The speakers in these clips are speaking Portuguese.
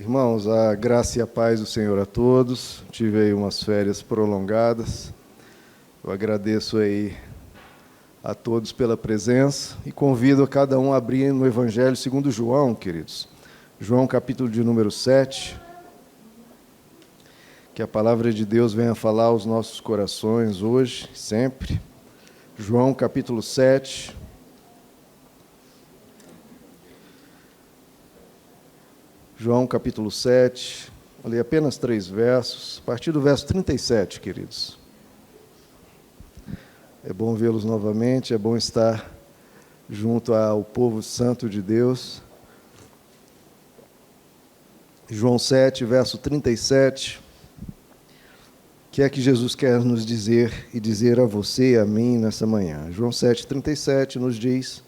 Irmãos, a graça e a paz do Senhor a todos. Tive aí umas férias prolongadas. Eu agradeço aí a todos pela presença e convido a cada um a abrir no Evangelho segundo João, queridos. João, capítulo de número 7. Que a palavra de Deus venha falar aos nossos corações hoje, sempre. João, capítulo 7. João, capítulo 7. Vou ler apenas 3 versos, a partir do verso 37, queridos. É bom vê-los novamente, é bom estar junto ao povo santo de Deus. João 7, verso 37. O que é que Jesus quer nos dizer e dizer a você e a mim nessa manhã? João 7, 37 nos diz: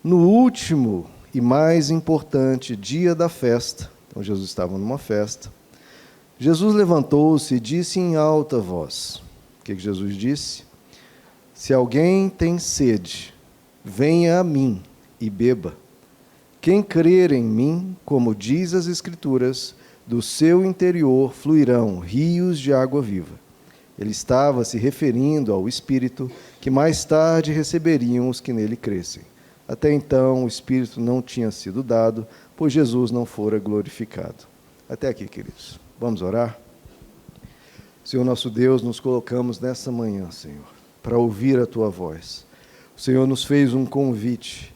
no último e mais importante dia da festa, então Jesus estava numa festa, Jesus levantou-se e disse em alta voz. O que Jesus disse? Se alguém tem sede, venha a mim e beba. Quem crer em mim, como diz as Escrituras, do seu interior fluirão rios de água viva. Ele estava se referindo ao Espírito que mais tarde receberiam os que nele crescem. Até então o Espírito não tinha sido dado, pois Jesus não fora glorificado. Até aqui, queridos. Vamos orar? Senhor nosso Deus, nos colocamos nessa manhã, Senhor, para ouvir a Tua voz. O Senhor nos fez um convite.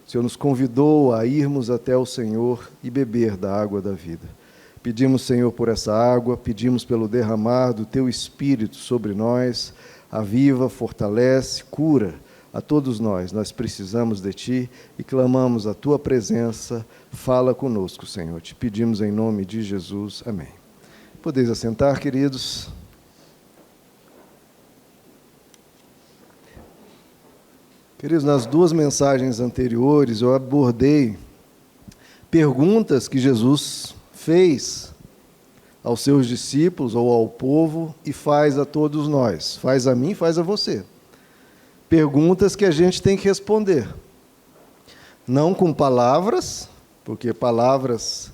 O Senhor nos convidou a irmos até o Senhor e beber da água da vida. Pedimos, Senhor, por essa água, pedimos pelo derramar do Teu Espírito sobre nós, aviva, fortalece, cura a todos nós. Nós precisamos de Ti e clamamos a Tua presença. Fala conosco, Senhor. Te pedimos em nome de Jesus. Amém. Podeis assentar, queridos. Queridos, nas 2 mensagens anteriores eu abordei perguntas que Jesus fez aos seus discípulos ou ao povo e faz a todos nós. Faz a mim, faz a você. Perguntas que a gente tem que responder. Não com palavras, porque palavras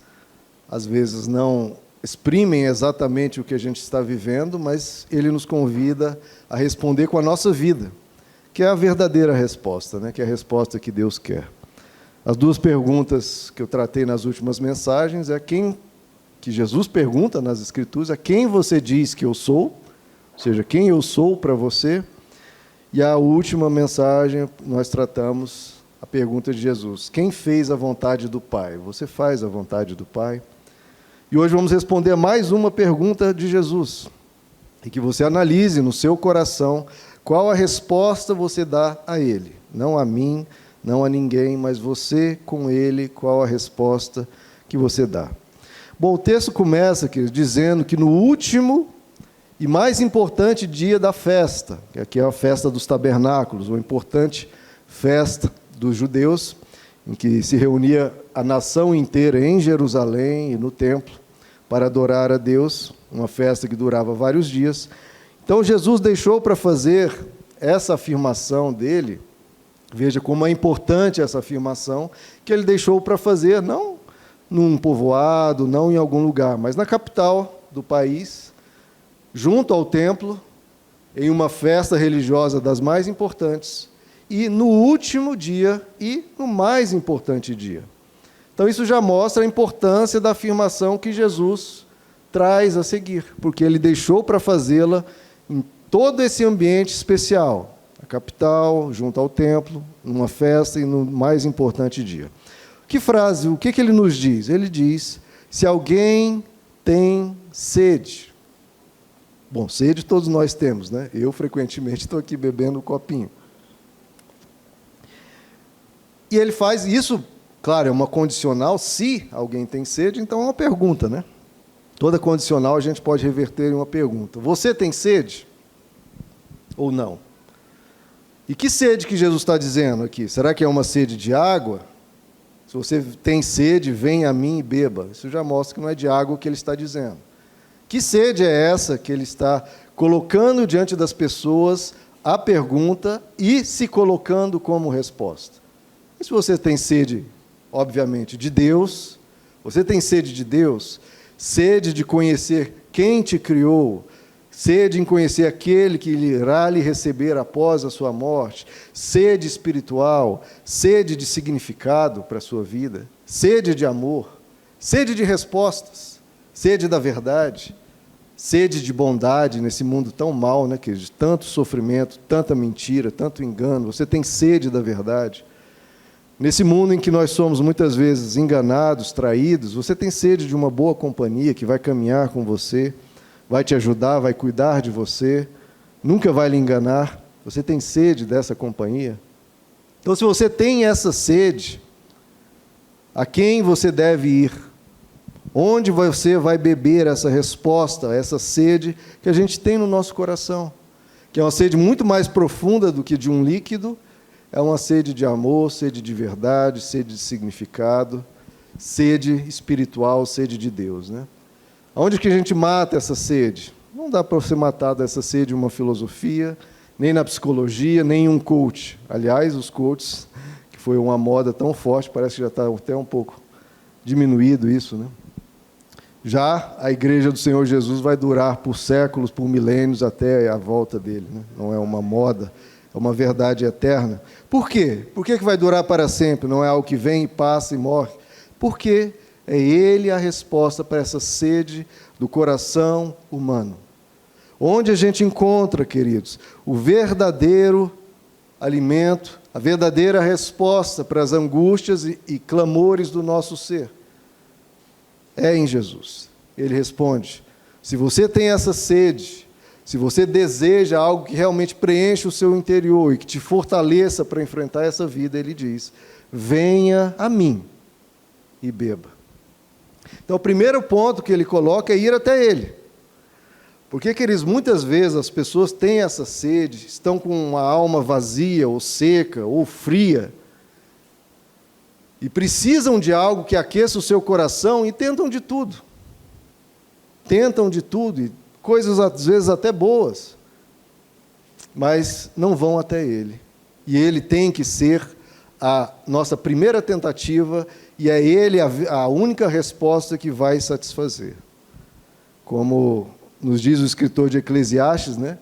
às vezes não exprimem exatamente o que a gente está vivendo, mas Ele nos convida a responder com a nossa vida, que é a verdadeira resposta, né? Que é a resposta que Deus quer. As 2 perguntas que eu tratei nas últimas mensagens é que Jesus pergunta nas Escrituras, quem você diz que eu sou, ou seja, quem eu sou para você. E a última mensagem nós tratamos a pergunta de Jesus: quem fez a vontade do Pai? Você faz a vontade do Pai? E hoje vamos responder a mais uma pergunta de Jesus, e que você analise no seu coração qual a resposta você dá a Ele. Não a mim, não a ninguém, mas você com Ele, qual a resposta que você dá. Bom, o texto começa aqui dizendo que no último e mais importante dia da festa, que aqui é a festa dos tabernáculos, uma importante festa dos judeus, em que se reunia a nação inteira em Jerusalém e no templo para adorar a Deus, uma festa que durava vários dias. Então Jesus deixou para fazer essa afirmação dele, veja como é importante essa afirmação, que ele deixou para fazer não num povoado, não em algum lugar, mas na capital do país, junto ao templo, em uma festa religiosa das mais importantes, e no último dia e no mais importante dia. Então isso já mostra a importância da afirmação que Jesus traz a seguir, porque ele deixou para fazê-la em todo esse ambiente especial, a capital, junto ao templo, numa festa e no mais importante dia. Que frase, o que ele nos diz? Ele diz: se alguém tem sede. Bom, sede todos nós temos, né? Eu, frequentemente, estou aqui bebendo um copinho. E ele faz isso, claro, é uma condicional, se alguém tem sede, então é uma pergunta, né? Toda condicional a gente pode reverter em uma pergunta. Você tem sede? Ou não? E que sede que Jesus está dizendo aqui? Será que é uma sede de água? Se você tem sede, venha a mim e beba. Isso já mostra que não é de água o que ele está dizendo. Que sede é essa que ele está colocando diante das pessoas a pergunta e se colocando como resposta? E se você tem sede, obviamente, de Deus, Você tem sede de Deus? Sede de conhecer quem te criou? Sede em conhecer aquele que irá lhe receber após a sua morte? Sede espiritual? Sede de significado para a sua vida? Sede de amor? Sede de respostas? Sede da verdade? Sede de bondade nesse mundo tão mau, né, queridos? Tanto sofrimento, tanta mentira, tanto engano. Você tem sede da verdade? Nesse mundo em que nós somos muitas vezes enganados, traídos, você tem sede de uma boa companhia que vai caminhar com você, vai te ajudar, vai cuidar de você, nunca vai lhe enganar. Você tem sede dessa companhia? Então, se você tem essa sede, a quem você deve ir? Onde você vai beber essa resposta, essa sede que a gente tem no nosso coração? Que é uma sede muito mais profunda do que de um líquido, é uma sede de amor, sede de verdade, sede de significado, sede espiritual, sede de Deus, né? Aonde que a gente mata essa sede? Não dá para você matar dessa sede uma filosofia, nem na psicologia, nem em um coach. Aliás, os coaches, que foi uma moda tão forte, parece que já está até um pouco diminuído isso, né? Já a igreja do Senhor Jesus vai durar por séculos, por milênios, até a volta dele, né? Não é uma moda, é uma verdade eterna. Por quê? Por que vai durar para sempre? Não é algo que vem, passa e morre? Porque é Ele a resposta para essa sede do coração humano. Onde a gente encontra, queridos, o verdadeiro alimento, a verdadeira resposta para as angústias e clamores do nosso ser? É em Jesus. Ele responde: se você tem essa sede, se você deseja algo que realmente preencha o seu interior e que te fortaleça para enfrentar essa vida, ele diz: venha a mim e beba. Então, o primeiro ponto que ele coloca é ir até ele. Porque, queridos, muitas vezes as pessoas têm essa sede, estão com uma alma vazia, ou seca, ou fria, e precisam de algo que aqueça o seu coração e tentam de tudo. Tentam de tudo, e coisas às vezes até boas, mas não vão até Ele. E Ele tem que ser a nossa primeira tentativa, e é Ele a única resposta que vai satisfazer. Como nos diz o escritor de Eclesiastes, né?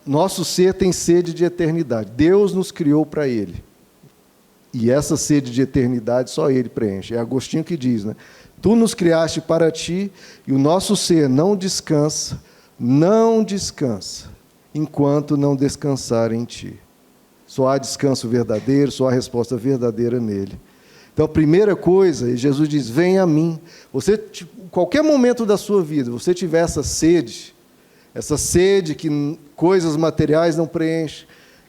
Nosso ser tem sede de eternidade. Deus nos criou para Ele. E essa sede de eternidade só Ele preenche. É Agostinho que diz, né? Tu nos criaste para Ti, e o nosso ser não descansa, enquanto não descansar em Ti. Só há descanso verdadeiro, só há resposta verdadeira nele. Então, a primeira coisa, e Jesus diz: vem a mim. Você, qualquer momento da sua vida, você tiver essa sede que coisas materiais não preenchem,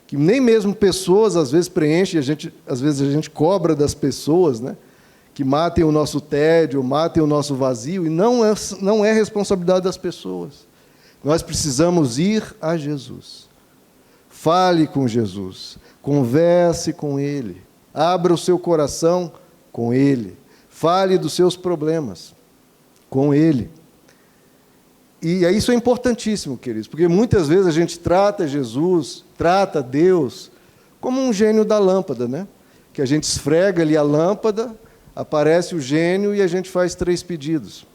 que nem mesmo pessoas às vezes preenchem, às vezes a gente cobra das pessoas, né? Que matem o nosso tédio, matem o nosso vazio, e não é responsabilidade das pessoas. Nós precisamos ir a Jesus. Fale com Jesus, converse com Ele, abra o seu coração com Ele, fale dos seus problemas com Ele. E isso é importantíssimo, queridos, porque muitas vezes a gente trata Jesus, trata Deus, como um gênio da lâmpada, né? Que a gente esfrega ali a lâmpada, aparece o gênio e a gente faz 3 pedidos.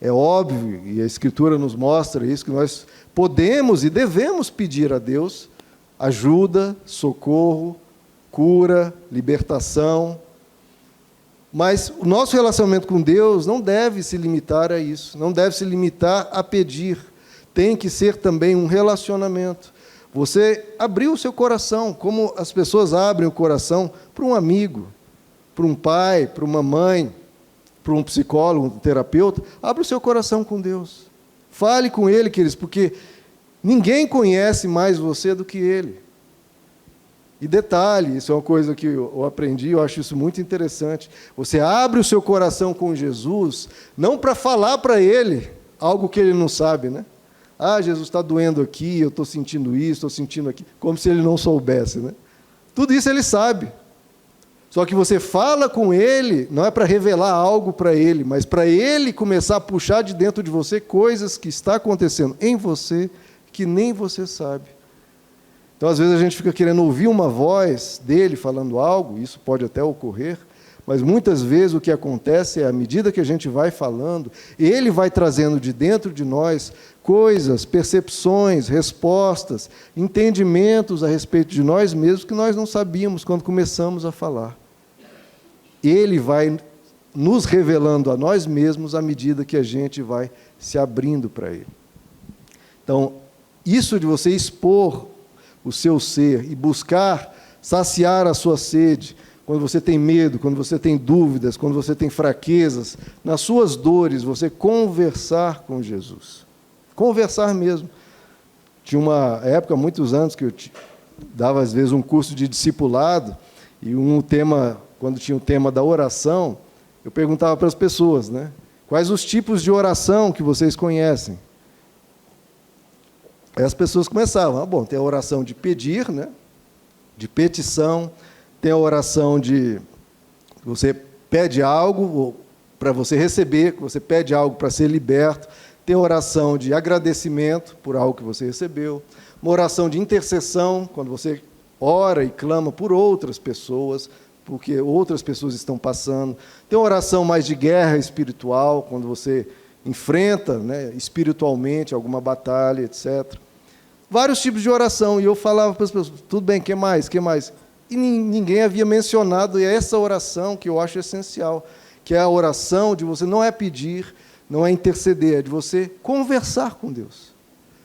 É óbvio, e a Escritura nos mostra isso, que nós podemos e devemos pedir a Deus ajuda, socorro, cura, libertação. Mas o nosso relacionamento com Deus não deve se limitar a isso, não deve se limitar a pedir. Tem que ser também um relacionamento. Você abriu o seu coração, como as pessoas abrem o coração para um amigo, para um pai, para uma mãe, para um psicólogo, um terapeuta. Abre o seu coração com Deus. Fale com Ele, queridos, porque ninguém conhece mais você do que Ele. E detalhe, isso é uma coisa que eu aprendi, eu acho isso muito interessante. Você abre o seu coração com Jesus, não para falar para Ele algo que Ele não sabe, né? Ah, Jesus, está doendo aqui, eu estou sentindo isso, estou sentindo aquilo, como se Ele não soubesse, né? Tudo isso Ele sabe. Só que você fala com Ele, não é para revelar algo para Ele, mas para Ele começar a puxar de dentro de você coisas que está acontecendo em você que nem você sabe. Então, às vezes, a gente fica querendo ouvir uma voz dele falando algo, isso pode até ocorrer, Mas muitas vezes o que acontece é, à medida que a gente vai falando, Ele vai trazendo de dentro de nós coisas, percepções, respostas, entendimentos a respeito de nós mesmos que nós não sabíamos quando começamos a falar. Ele vai nos revelando a nós mesmos à medida que a gente vai se abrindo para Ele. Então, isso de você expor o seu ser e buscar saciar a sua sede, quando você tem medo, quando você tem dúvidas, quando você tem fraquezas, nas suas dores, você conversar com Jesus. Conversar mesmo. Tinha uma época, muitos anos, que eu dava, às vezes, um curso de discipulado, e quando tinha o tema da oração, eu perguntava para as pessoas, né? Quais os tipos de oração que vocês conhecem? Aí as pessoas começavam, tem a oração de pedir, né? De petição, tem a oração de você pede algo para você receber, que você pede algo para ser liberto, tem a oração de agradecimento por algo que você recebeu, uma oração de intercessão, quando você ora e clama por outras pessoas, porque outras pessoas estão passando, tem uma oração mais de guerra espiritual, quando você enfrenta, né, espiritualmente alguma batalha, etc. Vários tipos de oração, e eu falava para as pessoas, tudo bem, que mais? E ninguém havia mencionado essa oração que eu acho essencial, que é a oração de você não é pedir, não é interceder, é de você conversar com Deus.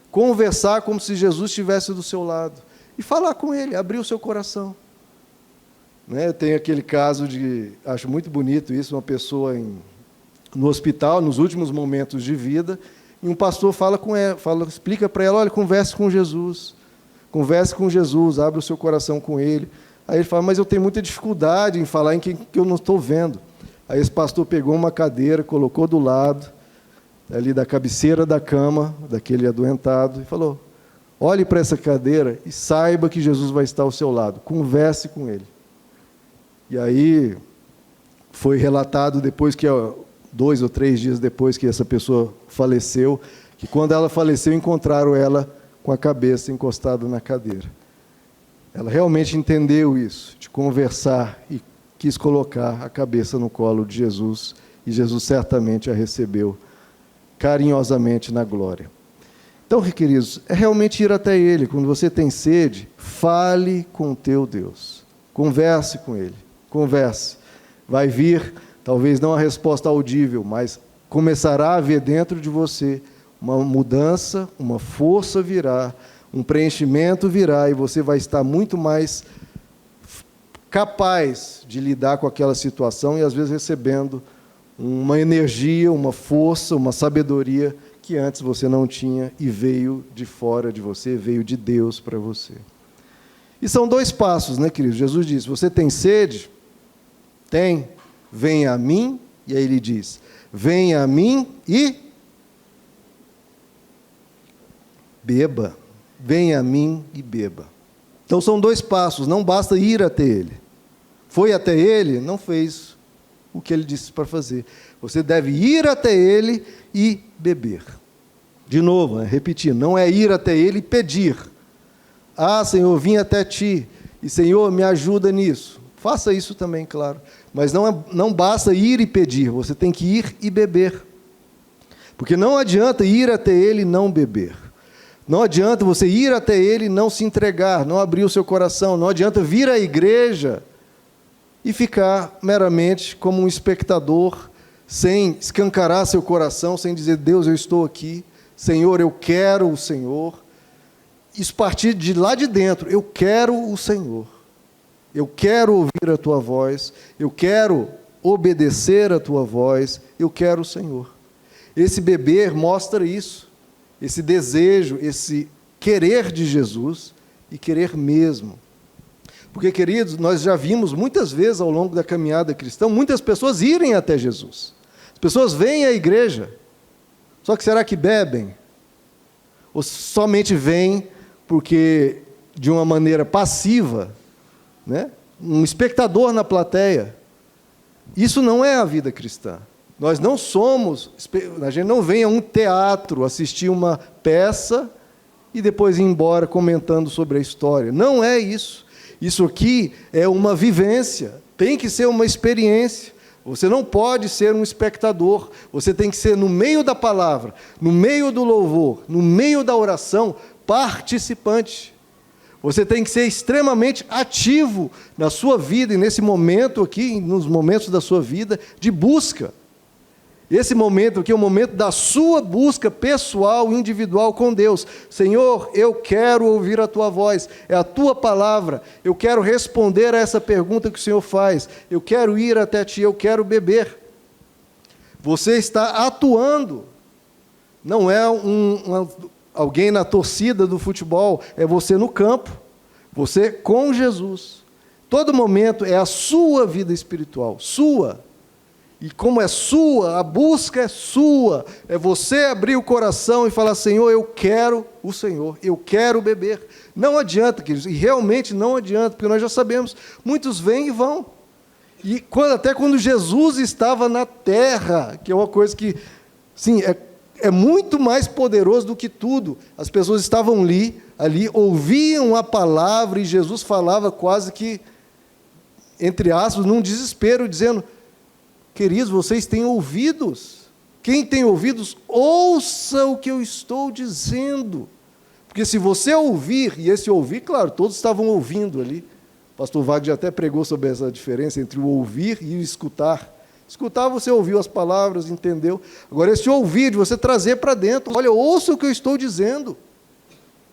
Conversar como se Jesus estivesse do seu lado. E falar com Ele, abrir o seu coração. Né? Eu tenho aquele caso acho muito bonito isso, uma pessoa no hospital, nos últimos momentos de vida, e um pastor fala com ela, explica para ela, olha, converse com Jesus, abre o seu coração com Ele. Aí ele fala, mas eu tenho muita dificuldade em falar em quem que eu não estou vendo. Aí esse pastor pegou uma cadeira, colocou do lado, ali da cabeceira da cama, daquele adoentado, e falou, olhe para essa cadeira e saiba que Jesus vai estar ao seu lado, converse com Ele. E aí foi relatado depois que, 2 ou 3 dias depois que essa pessoa faleceu, que quando ela faleceu, encontraram ela com a cabeça encostada na cadeira. Ela realmente entendeu isso, de conversar, e quis colocar a cabeça no colo de Jesus, e Jesus certamente a recebeu carinhosamente na glória. Então, queridos, é realmente ir até Ele. Quando você tem sede, fale com o teu Deus. Converse com Ele. Converse. Vai vir, talvez não a resposta audível, mas começará a haver dentro de você uma mudança, uma força virá, um preenchimento virá, e você vai estar muito mais capaz de lidar com aquela situação e, às vezes, recebendo uma energia, uma força, uma sabedoria que antes você não tinha e veio de fora de você, veio de Deus para você. E são 2 passos, né, queridos? Jesus disse, você tem sede? Tem. Venha a mim, e aí ele diz, venha a mim e beba. Venha a mim e beba. Então são 2 passos, não basta ir até Ele. Foi até Ele, não fez o que Ele disse para fazer. Você deve ir até Ele e beber. De novo, repetir, não é ir até Ele e pedir. Ah, Senhor, vim até Ti, e Senhor, me ajuda nisso. Faça isso também, claro. Mas não basta ir e pedir, você tem que ir e beber. Porque não adianta ir até Ele e não beber. Não adianta você ir até Ele e não se entregar, não abrir o seu coração. Não adianta vir à igreja e ficar meramente como um espectador, sem escancarar seu coração, sem dizer, Deus, eu estou aqui, Senhor, eu quero o Senhor. Isso partir de lá de dentro, eu quero o Senhor. Eu quero ouvir a Tua voz, eu quero obedecer a Tua voz, eu quero o Senhor. Esse beber mostra isso. Esse desejo, esse querer de Jesus e querer mesmo. Porque, queridos, nós já vimos muitas vezes ao longo da caminhada cristã, muitas pessoas irem até Jesus. As pessoas vêm à igreja, só que será que bebem? Ou somente vêm porque, de uma maneira passiva, né? Um espectador na plateia? Isso não é a vida cristã. Nós não somos, a gente não vem a um teatro assistir uma peça e depois ir embora comentando sobre a história. Não é isso. Isso aqui é uma vivência, Tem que ser uma experiência. Você não pode ser um espectador. Você tem que ser, no meio da palavra, no meio do louvor, no meio da oração, participante. Você tem que ser extremamente ativo na sua vida e nesse momento aqui, nos momentos da sua vida de busca. Esse momento aqui é o momento da sua busca pessoal, individual com Deus. Senhor, eu quero ouvir a Tua voz, é a Tua palavra, eu quero responder a essa pergunta que o Senhor faz, eu quero ir até Ti, eu quero beber. Você está atuando, não é alguém na torcida do futebol, é você no campo, você com Jesus. Todo momento é a sua vida espiritual, sua. E como é sua, a busca é sua, é você abrir o coração e falar, Senhor, eu quero o Senhor, eu quero beber. Não adianta, queridos, e realmente não adianta, porque nós já sabemos, muitos vêm e vão. E até quando Jesus estava na terra, que é uma coisa que, sim, é muito mais poderoso do que tudo. As pessoas estavam ali, ouviam a palavra, e Jesus falava quase que, entre aspas, num desespero, dizendo, queridos, vocês têm ouvidos. Quem tem ouvidos, ouça o que eu estou dizendo. Porque se você ouvir, e esse ouvir, claro, todos estavam ouvindo ali. O pastor Wagner até pregou sobre essa diferença entre o ouvir e o escutar. Escutar, você ouviu as palavras, entendeu. Agora, esse ouvir, de você trazer para dentro, olha, ouça o que eu estou dizendo.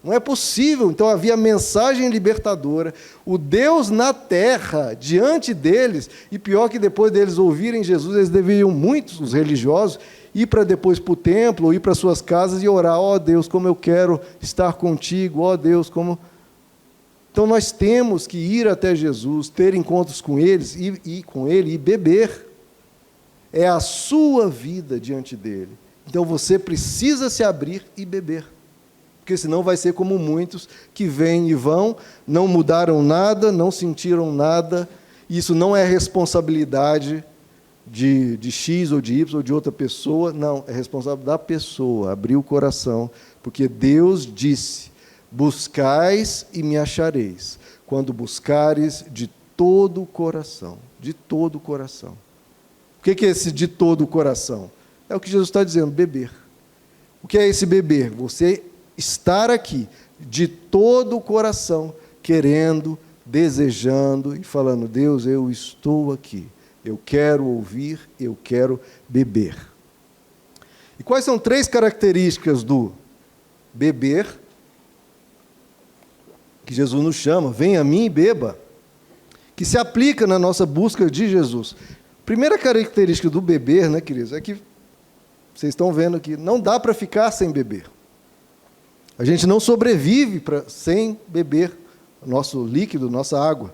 Não é possível. Então havia mensagem libertadora, o Deus na terra, diante deles, e pior que depois deles ouvirem Jesus, eles deveriam, muitos, os religiosos, ir para depois para o templo, ou ir para suas casas e orar, ó Deus, como eu quero estar contigo, ó Deus, como... Então nós temos que ir até Jesus, ter encontros com eles, com Ele e beber. É a sua vida diante dele. Então você precisa se abrir e beber. Porque senão vai ser como muitos que vêm e vão, não mudaram nada, não sentiram nada. Isso não é responsabilidade de X ou de Y ou de outra pessoa, não, é responsabilidade da pessoa, abrir o coração, porque Deus disse, buscais e me achareis, quando buscares de todo o coração, de todo o coração. O que é esse de todo o coração? É o que Jesus está dizendo, beber. O que é esse beber? Você estar aqui, de todo o coração, querendo, desejando e falando, Deus, eu estou aqui, eu quero ouvir, eu quero beber. E quais são 3 características do beber, que Jesus nos chama, venha a mim e beba, que se aplica na nossa busca de Jesus. Primeira característica do beber, né, queridos, é que, vocês estão vendo aqui, não dá para ficar sem beber. A gente não sobrevive sem beber nosso líquido, nossa água.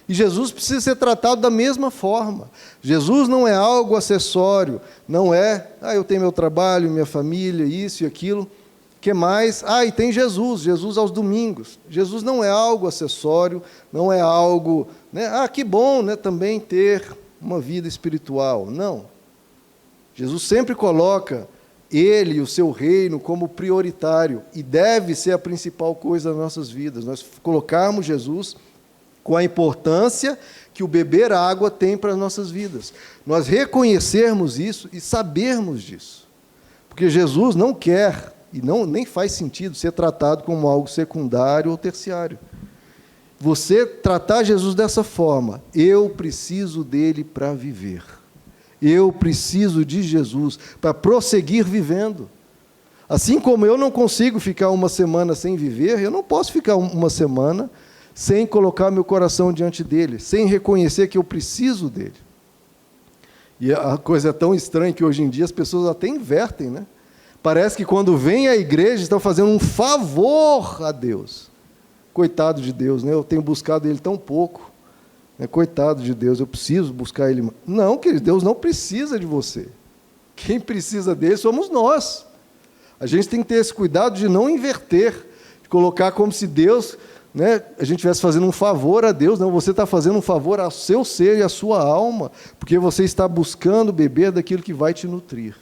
E Jesus precisa ser tratado da mesma forma. Jesus não é algo acessório, não é, eu tenho meu trabalho, minha família, isso e aquilo. O que mais? E tem Jesus aos domingos. Jesus não é algo acessório, não é algo, né, que bom, né, também ter uma vida espiritual. Não. Jesus sempre coloca Ele e o seu reino como prioritário, e deve ser a principal coisa das nossas vidas. Nós colocarmos Jesus com a importância que o beber água tem para as nossas vidas. Nós reconhecermos isso e sabermos disso. Porque Jesus não quer, e nem faz sentido, ser tratado como algo secundário ou terciário. Você tratar Jesus dessa forma, eu preciso dele para viver. Eu preciso de Jesus para prosseguir vivendo. Assim como eu não consigo ficar uma semana sem viver, eu não posso ficar uma semana sem colocar meu coração diante dele, sem reconhecer que eu preciso dele. E a coisa é tão estranha que hoje em dia as pessoas até invertem, né? Parece que quando vêm à igreja estão fazendo um favor a Deus. Coitado de Deus, né? Eu tenho buscado ele tão pouco. Coitado de Deus, eu preciso buscar Ele. Não, querido, Deus não precisa de você. Quem precisa dele somos nós. A gente tem que ter esse cuidado de não inverter, de colocar como se Deus, né, a gente estivesse fazendo um favor a Deus. Não, você está fazendo um favor ao seu ser e à sua alma, porque você está buscando beber daquilo que vai te nutrir.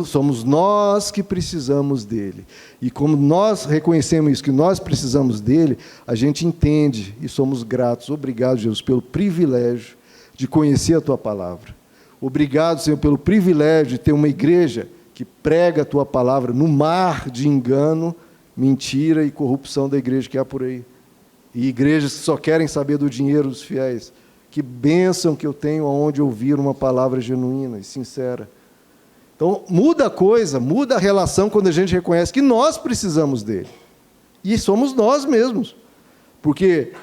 Somos nós que precisamos dele. E como nós reconhecemos isso, que nós precisamos dele, a gente entende e somos gratos. Obrigado, Jesus, pelo privilégio de conhecer a tua palavra. Obrigado, Senhor, pelo privilégio de ter uma igreja que prega a tua palavra no mar de engano, mentira e corrupção da igreja que há por aí. E igrejas que só querem saber do dinheiro dos fiéis. Que bênção que eu tenho aonde ouvir uma palavra genuína e sincera. Então, muda a coisa, muda a relação quando a gente reconhece que nós precisamos dele. E somos nós mesmos. Porque,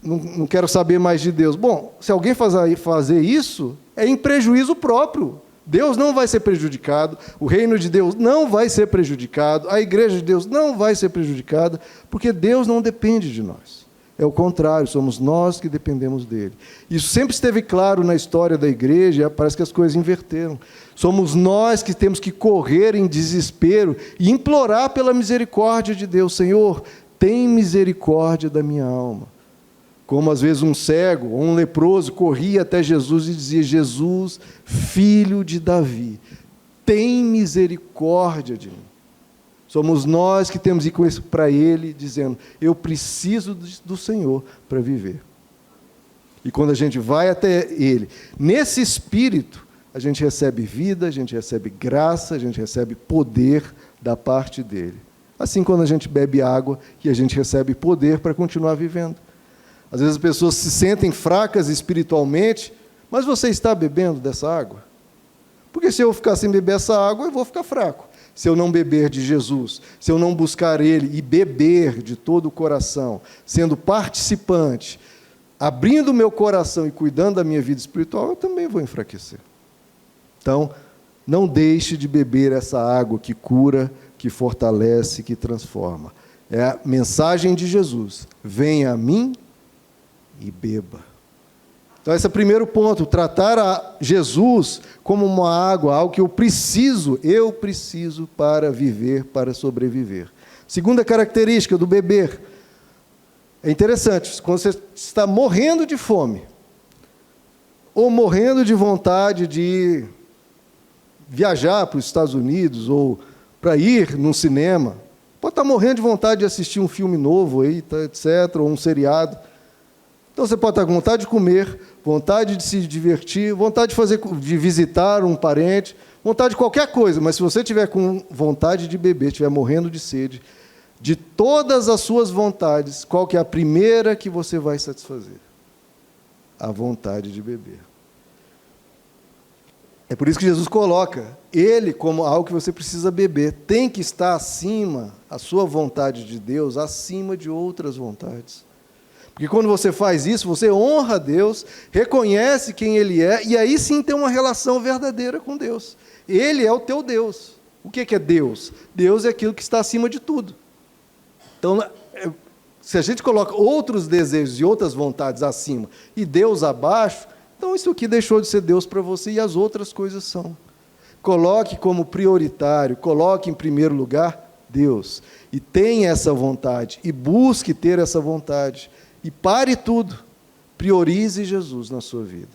não quero saber mais de Deus. Bom, se alguém fazer isso, é em prejuízo próprio. Deus não vai ser prejudicado, o reino de Deus não vai ser prejudicado, a igreja de Deus não vai ser prejudicada, porque Deus não depende de nós. É o contrário, somos nós que dependemos dele. Isso sempre esteve claro na história da igreja, parece que as coisas inverteram. Somos nós que temos que correr em desespero e implorar pela misericórdia de Deus. Senhor, tem misericórdia da minha alma. Como às vezes um cego ou um leproso corria até Jesus e dizia: Jesus, filho de Davi, tem misericórdia de mim. Somos nós que temos que ir com isso para ele, dizendo: eu preciso do Senhor para viver. E quando a gente vai até ele, nesse espírito, a gente recebe vida, a gente recebe graça, a gente recebe poder da parte dele. Assim, quando a gente bebe água, que a gente recebe poder para continuar vivendo. Às vezes as pessoas se sentem fracas espiritualmente, mas você está bebendo dessa água? Porque se eu ficar sem beber essa água, eu vou ficar fraco. Se eu não beber de Jesus, se eu não buscar ele e beber de todo o coração, sendo participante, abrindo o meu coração e cuidando da minha vida espiritual, eu também vou enfraquecer. Então, não deixe de beber essa água que cura, que fortalece, que transforma. É a mensagem de Jesus: venha a mim e beba. Então, esse é o primeiro ponto, tratar a Jesus como uma água, algo que eu preciso para viver, para sobreviver. Segunda característica do beber. É interessante, quando você está morrendo de fome, ou morrendo de vontade de viajar para os Estados Unidos, ou para ir num cinema, pode estar morrendo de vontade de assistir um filme novo, aí, etc., ou um seriado. Então você pode estar com vontade de comer, vontade de se divertir, vontade de visitar um parente, vontade de qualquer coisa, mas se você estiver com vontade de beber, estiver morrendo de sede, de todas as suas vontades, qual que é a primeira que você vai satisfazer? A vontade de beber. É por isso que Jesus coloca ele como algo que você precisa beber. Tem que estar acima, a sua vontade de Deus, acima de outras vontades. Porque quando você faz isso, você honra a Deus, reconhece quem Ele é, e aí sim tem uma relação verdadeira com Deus. Ele é o teu Deus. O que é Deus? Deus é aquilo que está acima de tudo. Então, se a gente coloca outros desejos e outras vontades acima e Deus abaixo, então isso aqui deixou de ser Deus para você e as outras coisas são. Coloque como prioritário, coloque em primeiro lugar Deus. E tenha essa vontade, e busque ter essa vontade. E pare tudo, priorize Jesus na sua vida.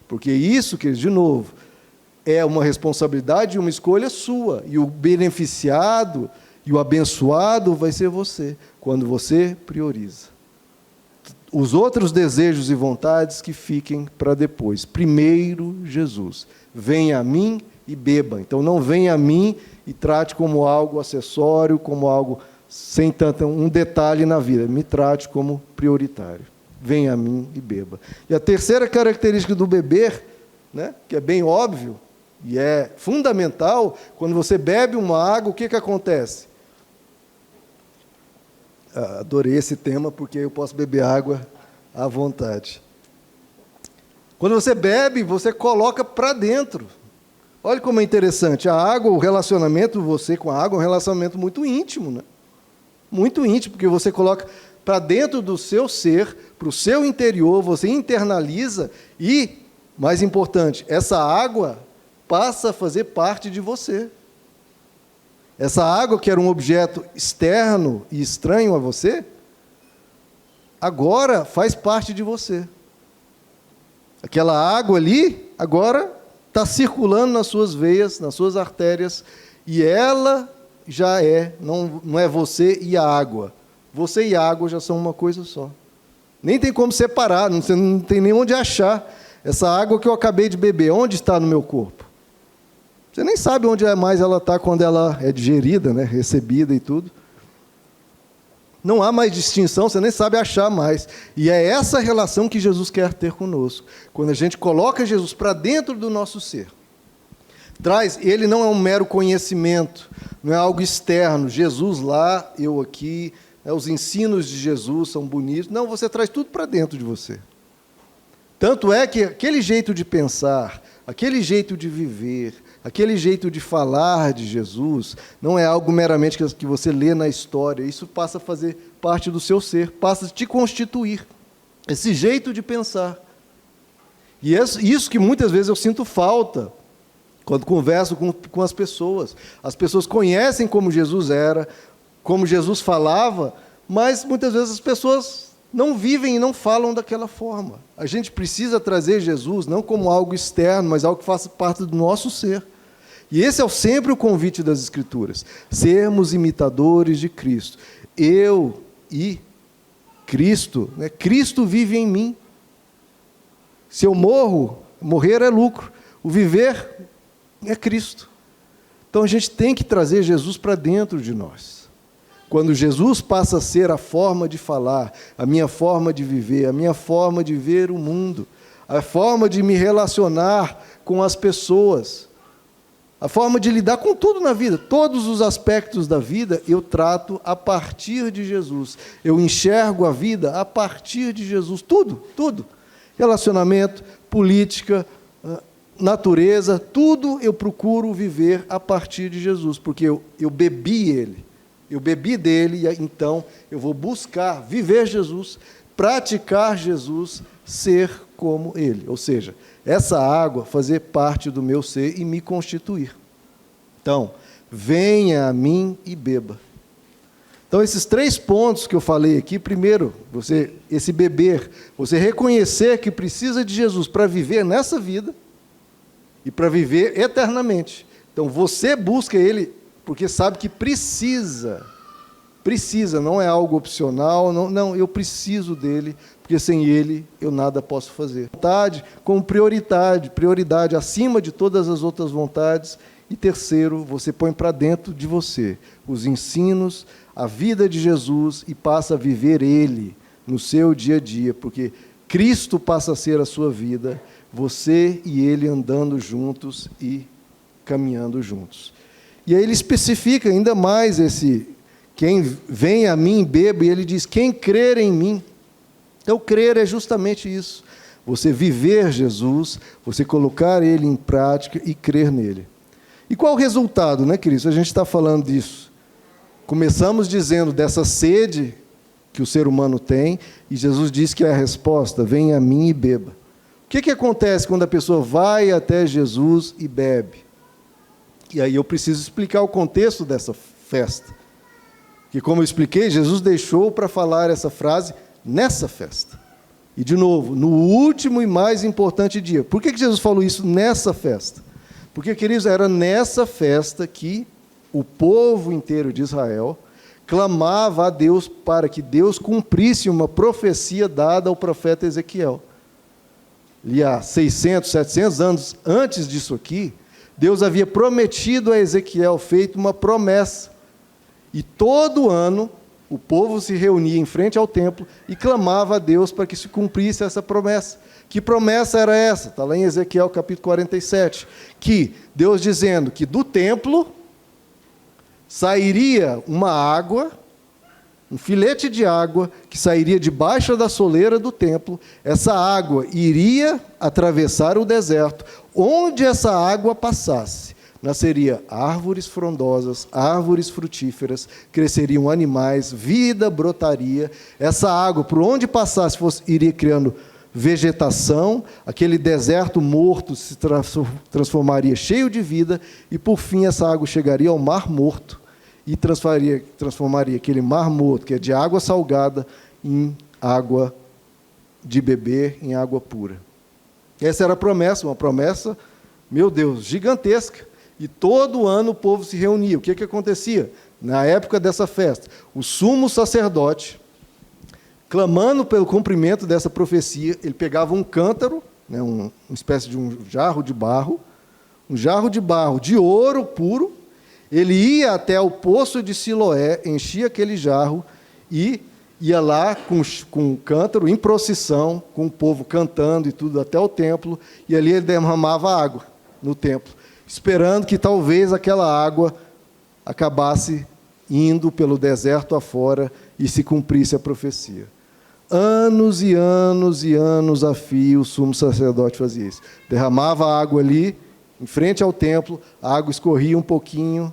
Porque isso, que de novo, é uma responsabilidade e uma escolha sua. E o beneficiado e o abençoado vai ser você, quando você prioriza. Os outros desejos e vontades que fiquem para depois. Primeiro, Jesus. Venha a mim e beba. Então não venha a mim e trate como algo acessório, como algo sem tanto um detalhe na vida. Me trate como prioritário. Venha a mim e beba. E a terceira característica do beber, né, que é bem óbvio e é fundamental, quando você bebe uma água, o que acontece? Adorei esse tema porque eu posso beber água à vontade. Quando você bebe, você coloca para dentro. Olha como é interessante. A água, o relacionamento você com a água é um relacionamento muito íntimo, né? Muito íntimo, porque você coloca para dentro do seu ser, para o seu interior, você internaliza e, mais importante, essa água passa a fazer parte de você. Essa água, que era um objeto externo e estranho a você, agora faz parte de você. Aquela água ali, agora está circulando nas suas veias, nas suas artérias, e ela já não é você e a água. Você e a água já são uma coisa só. Nem tem como separar, você não tem nem onde achar. Essa água que eu acabei de beber, onde está no meu corpo? Você nem sabe onde mais ela está quando ela é digerida, né, recebida e tudo. Não há mais distinção, você nem sabe achar mais. E é essa relação que Jesus quer ter conosco. Quando a gente coloca Jesus para dentro do nosso ser. Ele não é um mero conhecimento, não é algo externo. Jesus lá, eu aqui, os ensinos de Jesus são bonitos. Não, você traz tudo para dentro de você. Tanto é que aquele jeito de pensar, aquele jeito de viver, aquele jeito de falar de Jesus, não é algo meramente que você lê na história. Isso passa a fazer parte do seu ser, passa a te constituir. Esse jeito de pensar. E isso que muitas vezes eu sinto falta quando converso com as pessoas. As pessoas conhecem como Jesus era, como Jesus falava, mas muitas vezes as pessoas não vivem e não falam daquela forma. A gente precisa trazer Jesus não como algo externo, mas algo que faça parte do nosso ser. E esse é sempre o convite das Escrituras. Sermos imitadores de Cristo. Eu e Cristo, né? Cristo vive em mim. Se eu morrer é lucro. O viver é Cristo. Então a gente tem que trazer Jesus para dentro de nós. Quando Jesus passa a ser a forma de falar, a minha forma de viver, a minha forma de ver o mundo, a forma de me relacionar com as pessoas, a forma de lidar com tudo na vida, todos os aspectos da vida, eu trato a partir de Jesus. Eu enxergo a vida a partir de Jesus. Tudo. Relacionamento, política, natureza, tudo eu procuro viver a partir de Jesus, porque eu bebi Ele. Eu bebi dele, e então eu vou buscar viver Jesus, praticar Jesus, ser como Ele. Ou seja, essa água fazer parte do meu ser e me constituir. Então, venha a mim e beba. Então, esses 3 pontos que eu falei aqui, primeiro, esse beber, você reconhecer que precisa de Jesus para viver nessa vida e para viver eternamente. Então, você busca Ele porque sabe que precisa, não é algo opcional, não, eu preciso dele, porque sem ele eu nada posso fazer. Vontade como prioridade acima de todas as outras vontades. E terceiro, você põe para dentro de você os ensinos, a vida de Jesus e passa a viver ele no seu dia a dia, porque Cristo passa a ser a sua vida, você e ele andando juntos e caminhando juntos. E aí ele especifica ainda mais quem vem a mim, beba, e ele diz, quem crer em mim. Então, crer é justamente isso. Você viver Jesus, você colocar Ele em prática e crer nele. E qual o resultado, né, queridos? A gente está falando disso. Começamos dizendo dessa sede que o ser humano tem, e Jesus diz que é a resposta, venha a mim e beba. O que acontece quando a pessoa vai até Jesus e bebe? E aí eu preciso explicar o contexto dessa festa. Que, como eu expliquei, Jesus deixou para falar essa frase nessa festa. E, de novo, no último e mais importante dia. Por que Jesus falou isso nessa festa? Porque, queridos, era nessa festa que o povo inteiro de Israel clamava a Deus para que Deus cumprisse uma profecia dada ao profeta Ezequiel. E há 600, 700 anos antes disso aqui, Deus havia prometido a Ezequiel, feito uma promessa. E todo ano, o povo se reunia em frente ao templo e clamava a Deus para que se cumprisse essa promessa. Que promessa era essa? Está lá em Ezequiel capítulo 47. Que Deus dizendo que do templo sairia uma água, um filete de água, que sairia debaixo da soleira do templo. Essa água iria atravessar o deserto. Onde essa água passasse, nasceria árvores frondosas, árvores frutíferas, cresceriam animais, vida brotaria. Essa água, por onde passasse, iria criando vegetação, aquele deserto morto se transformaria cheio de vida, e por fim essa água chegaria ao mar morto, e transformaria aquele mar morto, que é de água salgada, em água de beber, em água pura. Essa era a promessa, uma promessa meu Deus, gigantesca. E todo ano o povo se reunia. O que acontecia? Na época dessa festa, o sumo sacerdote, clamando pelo cumprimento dessa profecia, ele pegava um cântaro, né, uma espécie de um jarro de barro de ouro puro, ele ia até o poço de Siloé, enchia aquele jarro e ia lá com o cântaro, em procissão, com o povo cantando e tudo, até o templo, e ali ele derramava água no templo, esperando que talvez aquela água acabasse indo pelo deserto afora e se cumprisse a profecia. Anos e anos e anos a fio, o sumo sacerdote fazia isso. Derramava a água ali, em frente ao templo, a água escorria um pouquinho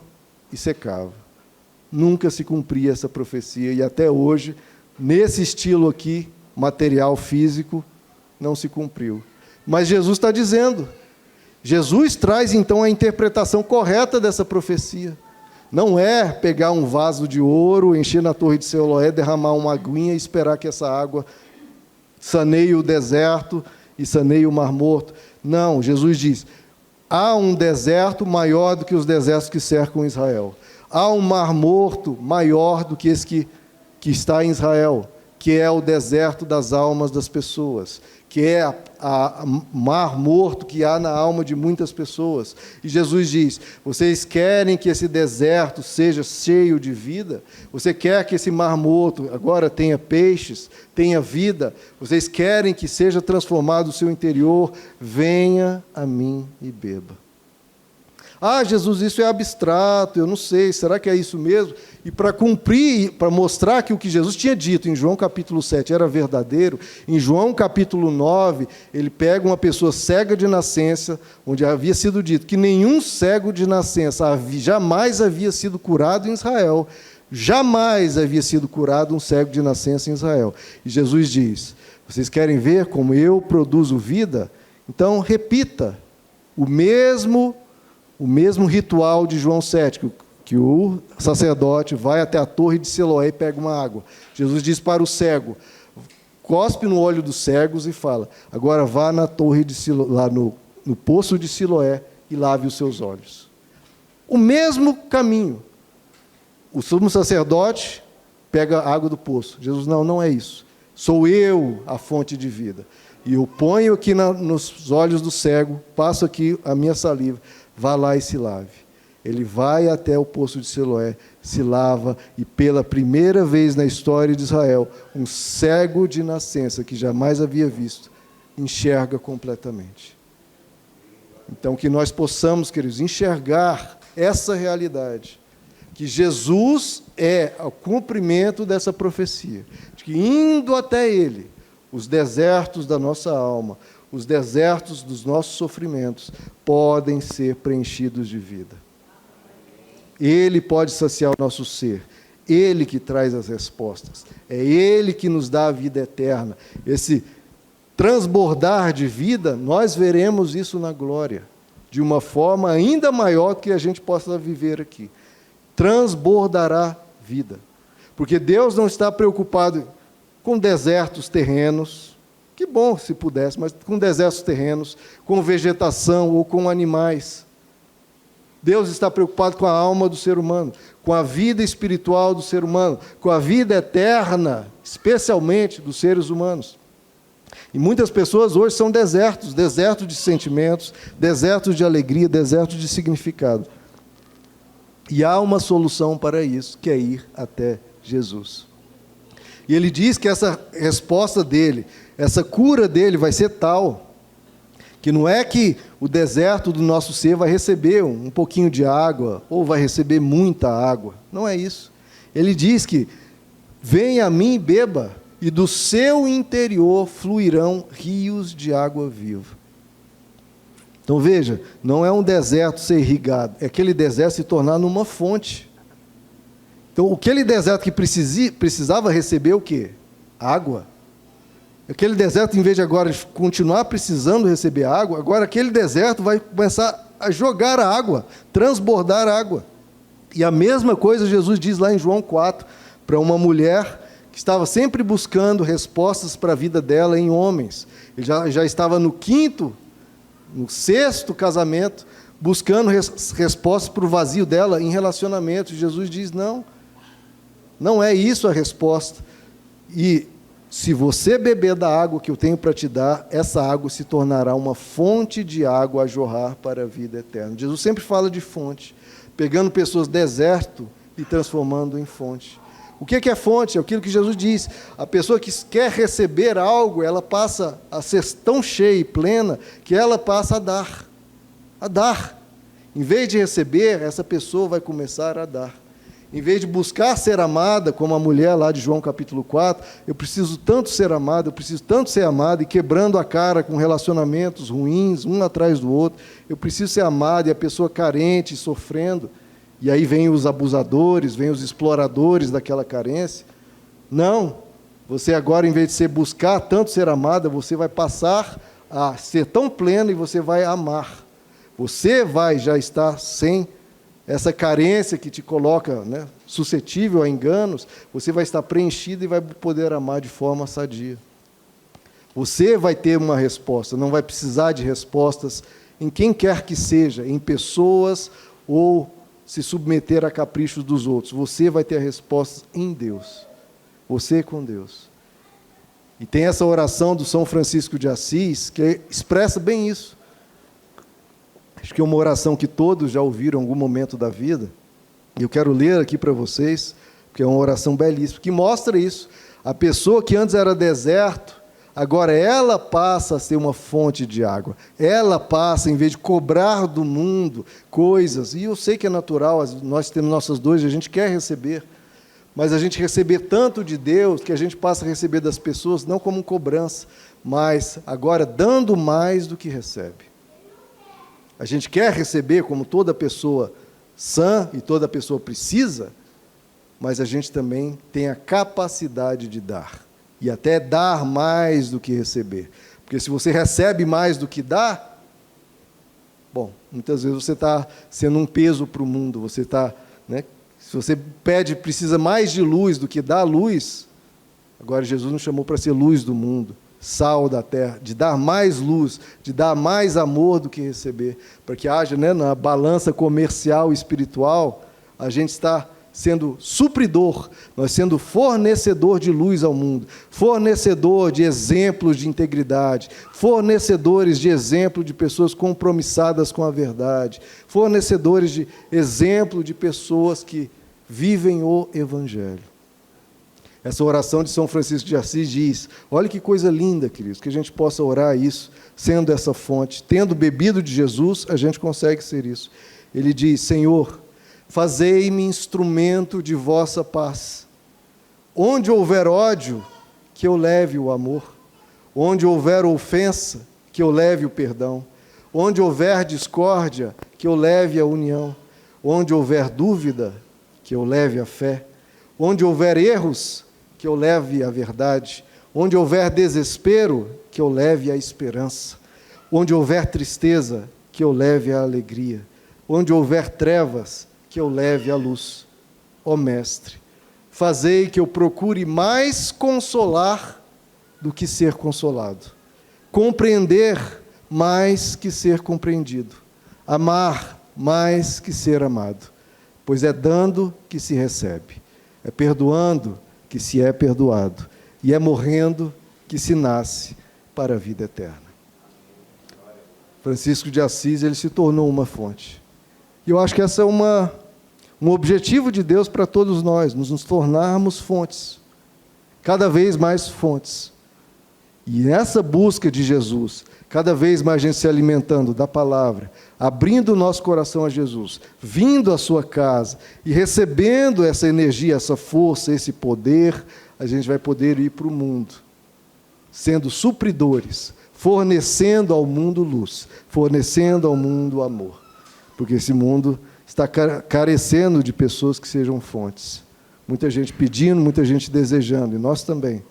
e secava. Nunca se cumpria essa profecia, e até hoje, nesse estilo aqui, material, físico, não se cumpriu. Mas Jesus está dizendo, Jesus traz então a interpretação correta dessa profecia. Não é pegar um vaso de ouro, encher na torre de Siloé, derramar uma aguinha e esperar que essa água saneie o deserto e saneie o Mar Morto. Não, Jesus diz, há um deserto maior do que os desertos que cercam Israel. Há um Mar Morto maior do que esse que está em Israel, que é o deserto das almas das pessoas, que é a mar morto que há na alma de muitas pessoas. E Jesus diz, vocês querem que esse deserto seja cheio de vida? Você quer que esse mar morto agora tenha peixes, tenha vida? Vocês querem que seja transformado o seu interior? Venha a mim e beba. Ah, Jesus, isso é abstrato, eu não sei, será que é isso mesmo? E para cumprir, para mostrar que o que Jesus tinha dito em João capítulo 7 era verdadeiro, em João capítulo 9, ele pega uma pessoa cega de nascença, onde havia sido dito que nenhum cego de nascença jamais havia sido curado em Israel, jamais havia sido curado um cego de nascença em Israel. E Jesus diz, vocês querem ver como eu produzo vida? Então repita o mesmo ritual de João 7, que o sacerdote vai até a torre de Siloé e pega uma água. Jesus diz para o cego, cospe no olho dos cegos e fala, agora vá na torre de Siloé, lá no poço de Siloé e lave os seus olhos. O mesmo caminho. O sumo sacerdote pega a água do poço. Jesus, não é isso. Sou eu a fonte de vida. E eu ponho aqui nos olhos do cego, passo aqui a minha saliva, vá lá e se lave. Ele vai até o poço de Siloé, se lava, e pela primeira vez na história de Israel, um cego de nascença, que jamais havia visto, enxerga completamente. Então, que nós possamos, queridos, enxergar essa realidade, que Jesus é o cumprimento dessa profecia, de que indo até Ele, os desertos da nossa alma, os desertos dos nossos sofrimentos, podem ser preenchidos de vida. Ele pode saciar o nosso ser, Ele que traz as respostas, é Ele que nos dá a vida eterna. Esse transbordar de vida, nós veremos isso na glória, de uma forma ainda maior que a gente possa viver aqui. Transbordará vida, porque Deus não está preocupado com desertos terrenos, que bom se pudesse, mas com desertos terrenos, com vegetação ou com animais. Deus está preocupado com a alma do ser humano, com a vida espiritual do ser humano, com a vida eterna, especialmente dos seres humanos. E muitas pessoas hoje são desertos de sentimentos, desertos de alegria, desertos de significado. E há uma solução para isso, que é ir até Jesus. E ele diz que essa resposta dele, essa cura dele vai ser tal, que não é que o deserto do nosso ser vai receber um pouquinho de água, ou vai receber muita água. Não é isso. Ele diz que, venha a mim e beba, e do seu interior fluirão rios de água viva. Então veja, não é um deserto ser irrigado, é aquele deserto se tornar numa fonte. Então aquele deserto que precisava receber o quê? Água. Aquele deserto, em vez de agora continuar precisando receber água, agora aquele deserto vai começar a jogar a água, transbordar a água. E a mesma coisa Jesus diz lá em João 4, para uma mulher que estava sempre buscando respostas para a vida dela em homens. Ele já estava no quinto no 6º casamento, buscando respostas para o vazio dela em relacionamento. Jesus diz, não é isso a resposta. E se você beber da água que eu tenho para te dar, essa água se tornará uma fonte de água a jorrar para a vida eterna. Jesus sempre fala de fonte, pegando pessoas deserto e transformando em fonte. O que é fonte? É aquilo que Jesus diz. A pessoa que quer receber algo, ela passa a ser tão cheia e plena, que ela passa a dar. A dar. Em vez de receber, essa pessoa vai começar a dar. Em vez de buscar ser amada, como a mulher lá de João capítulo 4, eu preciso tanto ser amada, eu preciso tanto ser amada, e quebrando a cara com relacionamentos ruins, um atrás do outro, eu preciso ser amada, e a pessoa carente, sofrendo, e aí vem os abusadores, vem os exploradores daquela carência. Não, você agora, em vez de buscar tanto ser amada, você vai passar a ser tão pleno e você vai amar. Você vai já estar sem essa carência que te coloca, suscetível a enganos, você vai estar preenchido e vai poder amar de forma sadia. Você vai ter uma resposta, não vai precisar de respostas em quem quer que seja, em pessoas ou se submeter a caprichos dos outros. Você vai ter a resposta em Deus. Você com Deus. E tem essa oração do São Francisco de Assis, que expressa bem isso. Acho que é uma oração que todos já ouviram em algum momento da vida. E eu quero ler aqui para vocês, porque é uma oração belíssima, que mostra isso. A pessoa que antes era deserto, agora ela passa a ser uma fonte de água. Ela passa, em vez de cobrar do mundo coisas, e eu sei que é natural, nós temos nossas dores, a gente quer receber, mas a gente receber tanto de Deus, que a gente passa a receber das pessoas, não como cobrança, mas agora dando mais do que recebe. A gente quer receber como toda pessoa sã, e toda pessoa precisa, mas a gente também tem a capacidade de dar. E até dar mais do que receber. Porque se você recebe mais do que dá, bom, muitas vezes você está sendo um peso para o mundo. Você está, se você precisa mais de luz do que dá luz, agora Jesus nos chamou para ser luz do mundo, sal da terra, de dar mais luz, de dar mais amor do que receber, para que haja, na balança comercial e espiritual, a gente está sendo supridor, nós sendo fornecedor de luz ao mundo, fornecedor de exemplos de integridade, fornecedores de exemplo de pessoas compromissadas com a verdade, fornecedores de exemplo de pessoas que vivem o Evangelho. Essa oração de São Francisco de Assis diz, olha que coisa linda, queridos, que a gente possa orar isso, sendo essa fonte, tendo bebido de Jesus, a gente consegue ser isso. Ele diz, Senhor, fazei-me instrumento de vossa paz. Onde houver ódio, que eu leve o amor. Onde houver ofensa, que eu leve o perdão. Onde houver discórdia, que eu leve a união. Onde houver dúvida, que eu leve a fé. Onde houver erros, que eu leve a verdade. Onde houver desespero, que eu leve a esperança. Onde houver tristeza, que eu leve a alegria. Onde houver trevas, que eu leve a luz. Ó Mestre, fazei que eu procure mais consolar do que ser consolado, compreender mais que ser compreendido, amar mais que ser amado, pois é dando que se recebe, é perdoando que se é perdoado, e é morrendo que se nasce para a vida eterna. Francisco de Assis, ele se tornou uma fonte. E eu acho que essa é um objetivo de Deus para todos nós, nos tornarmos fontes, cada vez mais fontes. E nessa busca de Jesus, cada vez mais a gente se alimentando da palavra, abrindo o nosso coração a Jesus, vindo à sua casa e recebendo essa energia, essa força, esse poder, a gente vai poder ir para o mundo, sendo supridores, fornecendo ao mundo luz, fornecendo ao mundo amor. Porque esse mundo está carecendo de pessoas que sejam fontes. Muita gente pedindo, muita gente desejando, e nós também,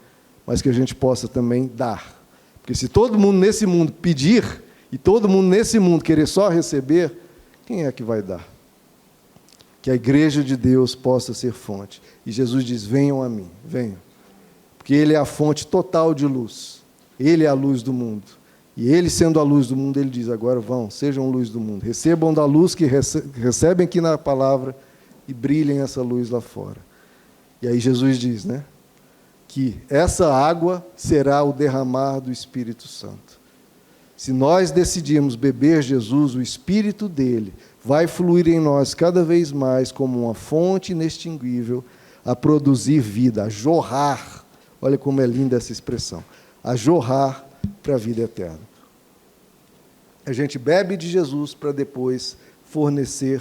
mas que a gente possa também dar. Porque se todo mundo nesse mundo pedir, e todo mundo nesse mundo querer só receber, quem é que vai dar? Que a igreja de Deus possa ser fonte. E Jesus diz, venham a mim, venham. Porque Ele é a fonte total de luz. Ele é a luz do mundo. E ele, sendo a luz do mundo, ele diz, agora vão, sejam luz do mundo. Recebam da luz que recebem aqui na palavra e brilhem essa luz lá fora. E aí Jesus diz, né, que essa água será o derramar do Espírito Santo. Se nós decidirmos beber Jesus, o Espírito dele vai fluir em nós cada vez mais como uma fonte inextinguível a produzir vida, a jorrar. Olha como é linda essa expressão. A jorrar para a vida eterna. A gente bebe de Jesus para depois fornecer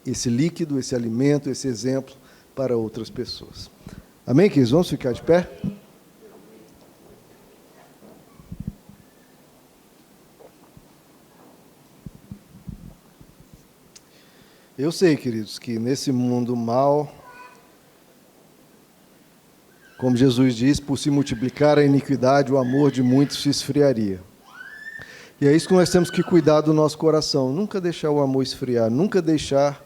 esse líquido, esse alimento, esse exemplo para outras pessoas. Amém, queridos? Vamos ficar de pé? Eu sei, queridos, que nesse mundo mal, como Jesus diz, por se multiplicar a iniquidade, o amor de muitos se esfriaria. E é isso que nós temos que cuidar do nosso coração, nunca deixar o amor esfriar, nunca deixar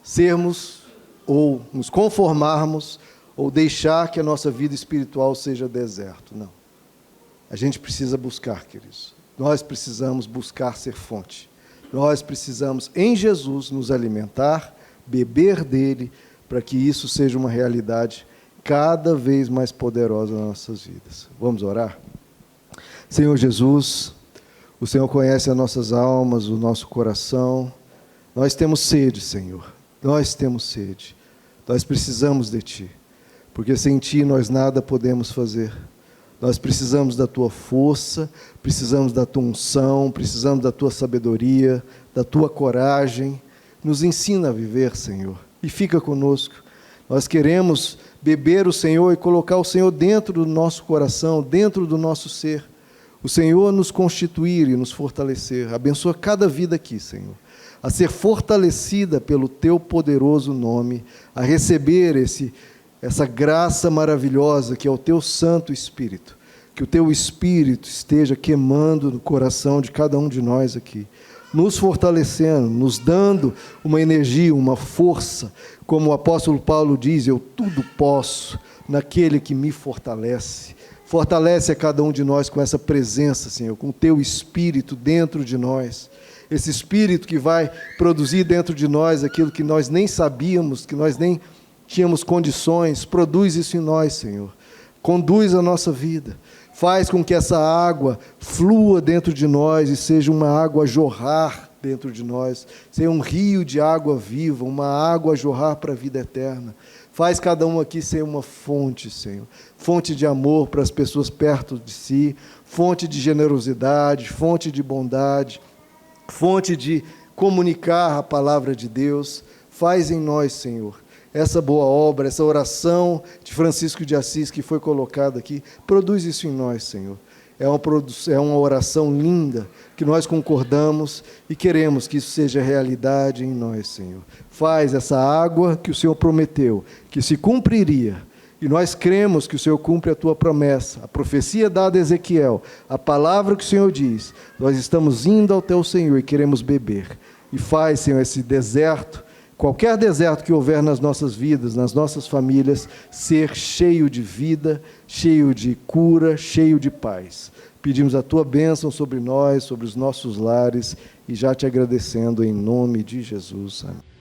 sermos ou nos conformarmos ou deixar que a nossa vida espiritual seja deserto. Não. A gente precisa buscar, queridos. Nós precisamos buscar ser fonte. Nós precisamos, em Jesus, nos alimentar, beber dele, para que isso seja uma realidade cada vez mais poderosa nas nossas vidas. Vamos orar? Senhor Jesus, o Senhor conhece as nossas almas, o nosso coração. Nós temos sede, Senhor. Nós temos sede. Nós precisamos de Ti, porque sem Ti nós nada podemos fazer. Nós precisamos da Tua força, precisamos da Tua unção, precisamos da Tua sabedoria, da Tua coragem. Nos ensina a viver, Senhor, e fica conosco. Nós queremos beber o Senhor e colocar o Senhor dentro do nosso coração, dentro do nosso ser. O Senhor nos constituir e nos fortalecer. Abençoa cada vida aqui, Senhor, a ser fortalecida pelo Teu poderoso nome, a receber essa graça maravilhosa que é o Teu Santo Espírito. Que o Teu Espírito esteja queimando no coração de cada um de nós aqui, nos fortalecendo, nos dando uma energia, uma força, como o apóstolo Paulo diz, eu tudo posso naquele que me fortalece. Fortalece a cada um de nós com essa presença, Senhor, com o Teu Espírito dentro de nós. Esse Espírito que vai produzir dentro de nós aquilo que nós nem sabíamos, que nós nem tínhamos condições. Produz isso em nós, Senhor. Conduz a nossa vida. Faz com que essa água flua dentro de nós e seja uma água a jorrar dentro de nós. Seja um rio de água viva, uma água a jorrar para a vida eterna. Faz cada um aqui ser uma fonte, Senhor. Fonte de amor para as pessoas perto de si, fonte de generosidade, fonte de bondade, fonte de comunicar a palavra de Deus. Faz em nós, Senhor, essa boa obra, essa oração de Francisco de Assis que foi colocada aqui. Produz isso em nós, Senhor. É uma oração linda, que nós concordamos e queremos que isso seja realidade em nós, Senhor. Faz essa água que o Senhor prometeu, que se cumpriria, e nós cremos que o Senhor cumpre a Tua promessa, a profecia dada a Ezequiel, a palavra que o Senhor diz. Nós estamos indo ao Teu Senhor e queremos beber. E faz, Senhor, esse deserto, qualquer deserto que houver nas nossas vidas, nas nossas famílias, ser cheio de vida, cheio de cura, cheio de paz. Pedimos a Tua bênção sobre nós, sobre os nossos lares, e já Te agradecendo em nome de Jesus. Amém.